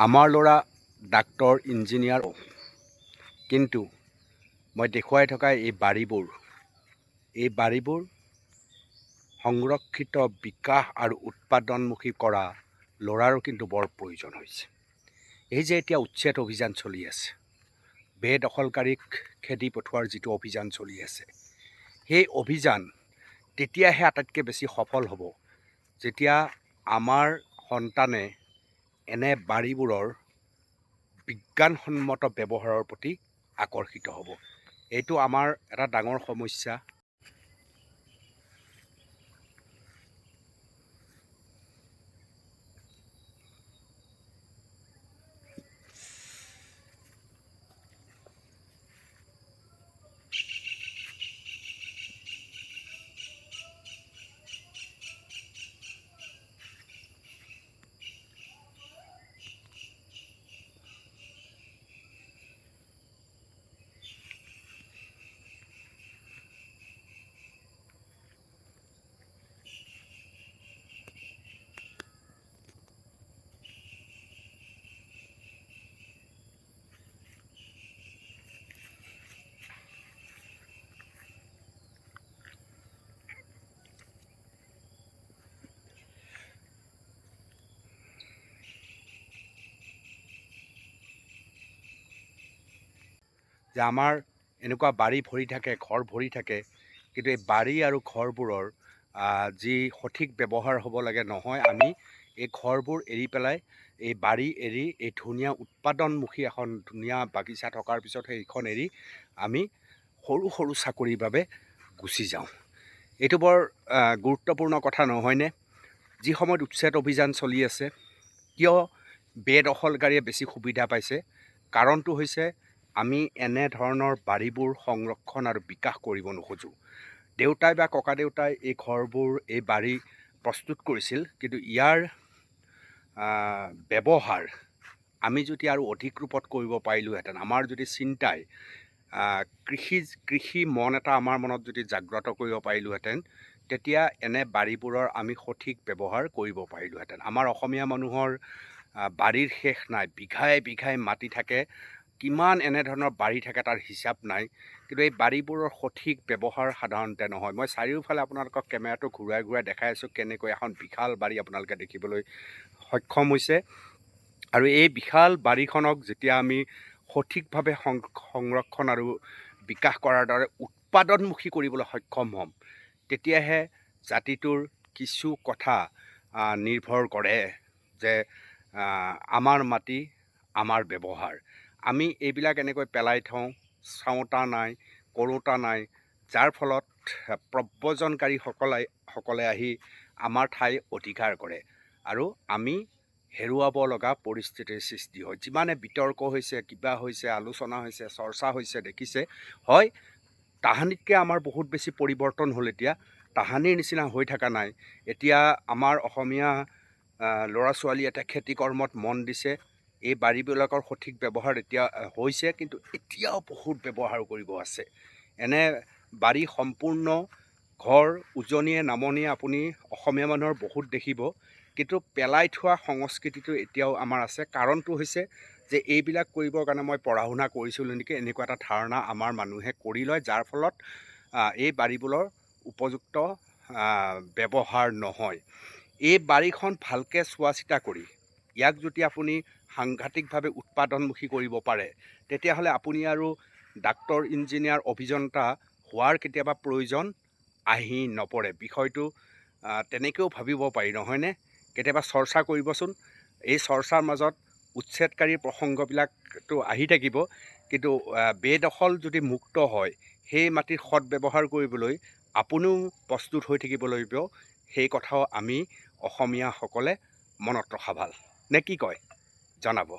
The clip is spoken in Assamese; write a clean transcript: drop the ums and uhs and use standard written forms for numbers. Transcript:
আমাৰ ল'ৰা ডাক্তৰ ইঞ্জিনিয়াৰ, কিন্তু মই দেখুৱাই থকা এই বাৰীবোৰ সংৰক্ষিত বিকাশ আৰু উৎপাদনমুখী কৰা ল'ৰাৰো কিন্তু বৰ প্ৰয়োজন হৈছে। এই যে এতিয়া উচ্ছেদ অভিযান চলি আছে, বেদখলকাৰীক খেদি পঠোৱাৰ যিটো অভিযান চলি আছে, সেই অভিযান তেতিয়াহে আটাইতকৈ বেছি সফল হ'ব যেতিয়া আমাৰ সন্তানে এনে বাৰীবোৰৰ বিজ্ঞানসন্মত ব্যৱহাৰৰ প্ৰতি আকৰ্ষিত হ'ব। এইটো আমাৰ এটা ডাঙৰ সমস্যা। যে আমাৰ এনেকুৱা বাৰী ভৰি থাকে, ঘৰ ভৰি থাকে, কিন্তু এই বাৰী আৰু ঘৰবোৰৰ যি সঠিক ব্যৱহাৰ হ'ব লাগে নহয়। আমি এই ঘৰবোৰ এৰি পেলাই, এই বাৰী এৰি, এই ধুনীয়া উৎপাদনমুখী এখন ধুনীয়া বাগিচা থকাৰ পিছত সেইখন এৰি আমি সৰু সৰু চাকৰিৰ বাবে গুচি যাওঁ। এইটো বৰ গুৰুত্বপূৰ্ণ কথা নহয়নে? যি সময়ত উচ্ছেদ অভিযান চলি আছে, কিয় বেদখলকাৰীয়ে বেছি সুবিধা পাইছে? কাৰণটো হৈছে আমি এনেধৰণৰ বাৰীবোৰ সংৰক্ষণ আৰু বিকাশ কৰিব নোখোজোঁ। দেউতাই বা ককাদেউতাই এই ঘৰবোৰ, এই বাৰী প্ৰস্তুত কৰিছিল, কিন্তু ইয়াৰ ব্যৱহাৰ আমি যদি আৰু অধিক ৰূপত কৰিব পাৰিলোহেঁতেন, আমাৰ যদি চিন্তাই কৃষি মন এটা আমাৰ মনত যদি জাগ্ৰত কৰিব পাৰিলোহেঁতেন, তেতিয়া এনে বাৰীবোৰৰ আমি সঠিক ব্যৱহাৰ কৰিব পাৰিলোহেঁতেন। আমাৰ অসমীয়া মানুহৰ বাৰীৰ শেষ নাই, বিঘাই বিঘাই মাটি থাকে, কিমান এনেধৰণৰ বাৰী থাকে তাৰ হিচাপ নাই, কিন্তু এই বাৰীবোৰৰ সঠিক ব্যৱহাৰ সাধাৰণতে নহয়। মই চাৰিওফালে আপোনালোকক কেমেৰাটো ঘূৰাই ঘূৰাই দেখাই আছোঁ কেনেকৈ এখন বিশাল বাৰী আপোনালোকে দেখিবলৈ সক্ষম হৈছে। আৰু এই বিশাল বাৰীখনক যেতিয়া আমি সঠিকভাৱে সংৰক্ষণ আৰু বিকাশ কৰাৰ দৰে উৎপাদনমুখী কৰিবলৈ সক্ষম হ'ম, তেতিয়াহে জাতিটোৰ কিছু কথা নিৰ্ভৰ কৰে যে আমাৰ মাটি, আমাৰ ব্যৱহাৰ। আমি এইবিলাক এনেকৈ পেলাই থওঁ, চাওঁতা নাই, কৰোঁতা নাই, যাৰ ফলত প্ৰব্ৰজনকাৰীসকলে আহি আমাৰ ঠাই অধিকাৰ কৰে আৰু আমি হেৰুৱাব লগা পৰিস্থিতিৰ সৃষ্টি হয়। যিমানে বিতৰ্ক হৈছে, কিবা হৈছে, আলোচনা হৈছে, চৰ্চা হৈছে, দেখিছে, হয় তাহানিতকৈ আমাৰ বহুত বেছি পৰিৱৰ্তন হ'ল। এতিয়া তাহানিৰ নিচিনা হৈ থকা নাই। এতিয়া আমাৰ অসমীয়া ল'ৰা ছোৱালী এটা খেতি কৰ্মত মন দিছে। এই বাৰীবিলাকৰ সঠিক ব্যৱহাৰ এতিয়া হৈছে, কিন্তু এতিয়াও বহুত ব্যৱহাৰ কৰিব আছে। এনে বাৰী সম্পূৰ্ণ ঘৰ উজনিয়ে নামনিয়ে আপুনি অসমীয়া মানুহৰ বহুত দেখিব, কিন্তু পেলাই থোৱা সংস্কৃতিটো এতিয়াও আমাৰ আছে। কাৰণটো হৈছে যে এইবিলাক কৰিবৰ কাৰণে মই পঢ়া শুনা কৰিছিলোঁ নেকি, এনেকুৱা এটা ধাৰণা আমাৰ মানুহে কৰি লয়, যাৰ ফলত এই বাৰীবোৰৰ উপযুক্ত ব্যৱহাৰ নহয়। এই বাৰীখন ভালকৈ চোৱা চিতা কৰি ইয়াক যদি আপুনি সাংঘাতিকভাৱে উৎপাদনমুখী কৰিব পাৰে, তেতিয়াহ'লে আপুনি আৰু ডাক্তৰ ইঞ্জিনিয়াৰ অভিযন্তা হোৱাৰ কেতিয়াবা প্ৰয়োজন আহি নপৰে। বিষয়টো তেনেকৈও ভাবিব পাৰি, নহয়নে? কেতিয়াবা চৰ্চা কৰিবচোন। এই চৰ্চাৰ মাজত উচ্ছেদকাৰীৰ প্ৰসংগবিলাকতো আহি থাকিব, কিন্তু বেদখল যদি মুক্ত হয়, সেই মাটিৰ সৎ ব্যৱহাৰ কৰিবলৈ আপুনিও প্ৰস্তুত হৈ থাকিব লাগিব। সেই কথাও আমি অসমীয়াসকলে মনত ৰখা ভাল। নে কি কয়? জনাব।